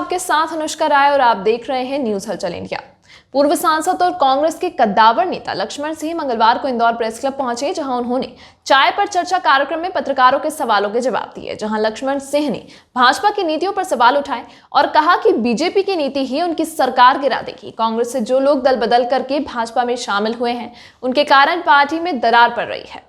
आपके साथ अनुष्का राय और आप देख रहे हैं न्यूज हलचल इंडिया। पूर्व सांसद और कांग्रेस के कद्दावर नेता लक्ष्मण सिंह मंगलवार को इंदौर प्रेस क्लब पहुंचे, जहां उन्होंने चाय पर चर्चा कार्यक्रम में पत्रकारों के सवालों के जवाब दिए। जहां लक्ष्मण सिंह ने भाजपा की नीतियों पर सवाल उठाए और कहा कि बीजेपी की नीति ही उनकी सरकार गिरा देगी। कांग्रेस से जो लोग दल बदल करके भाजपा में शामिल हुए हैं, उनके कारण पार्टी में दरार पड़ रही है।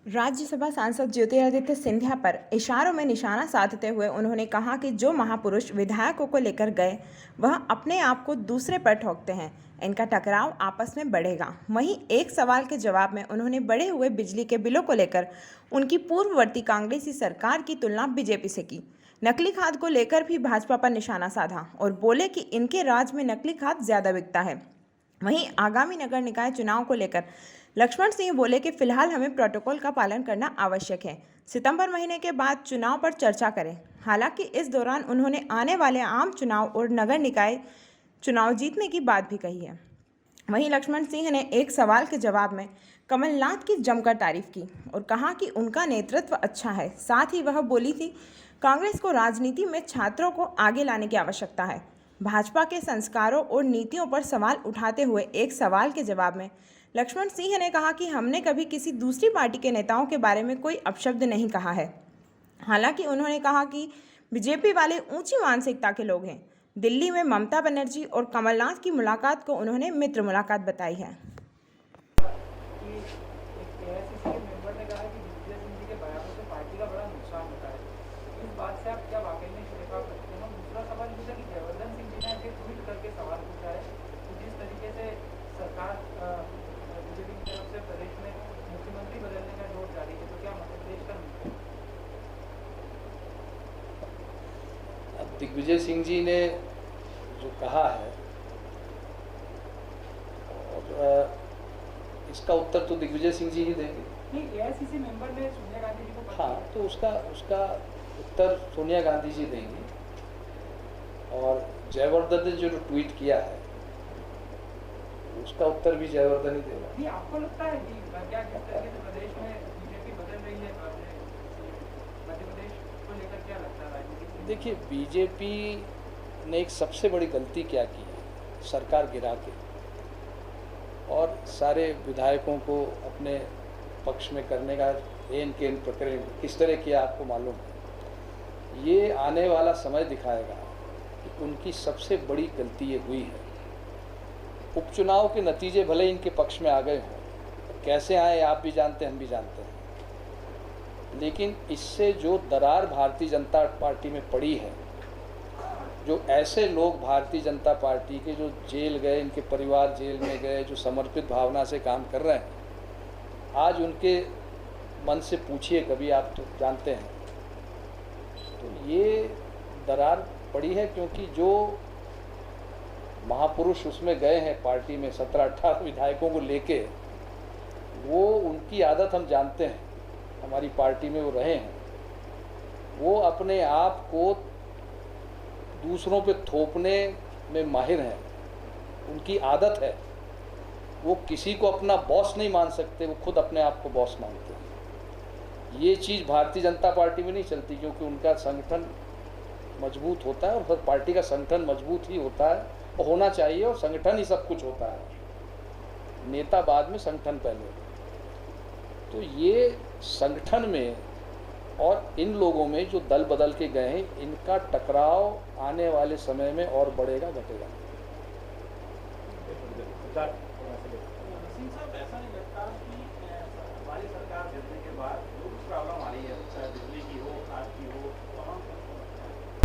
राज्यसभा सांसद ज्योतिरादित्य सिंधिया पर इशारों में निशाना साधते हुए उन्होंने कहा कि जो महापुरुष विधायकों को लेकर गए वह अपने आप को दूसरे पर ठोकते हैं, इनका टकराव आपस में बढ़ेगा। वहीं एक सवाल के जवाब में उन्होंने बढ़े हुए बिजली के बिलों को लेकर उनकी पूर्ववर्ती कांग्रेसी सरकार की तुलना बीजेपी से की। नकली खाद को लेकर भी भाजपा पर निशाना साधा और बोले कि इनके राज में नकली खाद ज़्यादा बिकता है। वहीं आगामी नगर निकाय चुनाव को लेकर लक्ष्मण सिंह बोले कि फिलहाल हमें प्रोटोकॉल का पालन करना आवश्यक है। सितंबर महीने के बाद चुनाव पर चर्चा करें। हालांकि इस दौरान उन्होंने आने वाले आम चुनाव और नगर निकाय चुनाव जीतने की बात भी कही है। वहीं लक्ष्मण सिंह ने एक सवाल के जवाब में कमलनाथ की जमकर तारीफ की और कहा कि उनका नेतृत्व अच्छा है। साथ ही वह बोली थी कांग्रेस को राजनीति में छात्रों को आगे लाने की आवश्यकता है। भाजपा के संस्कारों और नीतियों पर सवाल उठाते हुए एक सवाल के जवाब में लक्ष्मण सिंह ने कहा कि हमने कभी किसी दूसरी पार्टी के नेताओं के बारे में कोई अपशब्द नहीं कहा है। हालांकि उन्होंने कहा कि बीजेपी वाले ऊंची मानसिकता के लोग हैं। दिल्ली में ममता बनर्जी और कमलनाथ की मुलाकात को उन्होंने मित्र मुलाकात बताई है। दिग्विजय सिंह जी ने जो कहा है और इसका उत्तर तो दिग्विजय सिंह जी ही देंगे। नहीं, एआईसीसी मेंबर ने सोनिया गांधी जी को हाँ, तो उसका उत्तर सोनिया गांधी जी देंगी। और जयवर्धन ने जो ट्वीट किया है उसका उत्तर भी जयवर्धन ही देगा। नहीं, आपको लगता है कि क्या किस तरीके से प्रदेश में बीजेपी बदल रही है, मध्य प्रदेश को लेकर क्या लगता है राजनीति? देखिए, बीजेपी ने एक सबसे बड़ी गलती क्या की है, सरकार गिरा के और सारे विधायकों को अपने पक्ष में करने का एन के प्रकरण किस तरह किया आपको मालूम है। ये आने वाला समय दिखाएगा कि उनकी सबसे बड़ी गलती ये हुई है। उपचुनाव के नतीजे भले इनके पक्ष में आ गए हों, कैसे आए आप भी जानते हैं, हम भी जानते हैं, लेकिन इससे जो दरार भारतीय जनता पार्टी में पड़ी है, जो ऐसे लोग भारतीय जनता पार्टी के जो जेल गए, इनके परिवार जेल में गए, जो समर्पित भावना से काम कर रहे हैं, आज उनके मन से पूछिए कभी, आप तो जानते हैं। तो ये दरार पड़ी है क्योंकि जो महापुरुष उसमें गए हैं पार्टी में 17-18 विधायकों को लेके, वो उनकी आदत हम जानते हैं, हमारी पार्टी में वो रहे हैं। वो अपने आप को दूसरों पे थोपने में माहिर हैं, उनकी आदत है। वो किसी को अपना बॉस नहीं मान सकते, वो खुद अपने आप को बॉस मानते हैं। ये चीज़ भारतीय जनता पार्टी में नहीं चलती क्योंकि उनका संगठन मजबूत होता है और हर पार्टी का संगठन मजबूत ही होता है और होना चाहिए, और संगठन ही सब कुछ होता है, नेता बाद में, संगठन पहले। तो ये संगठन में और इन लोगों में जो दल बदल के गए हैं, इनका टकराव आने वाले समय में और बढ़ेगा, घटेगा। ऐसा नहीं लगता कि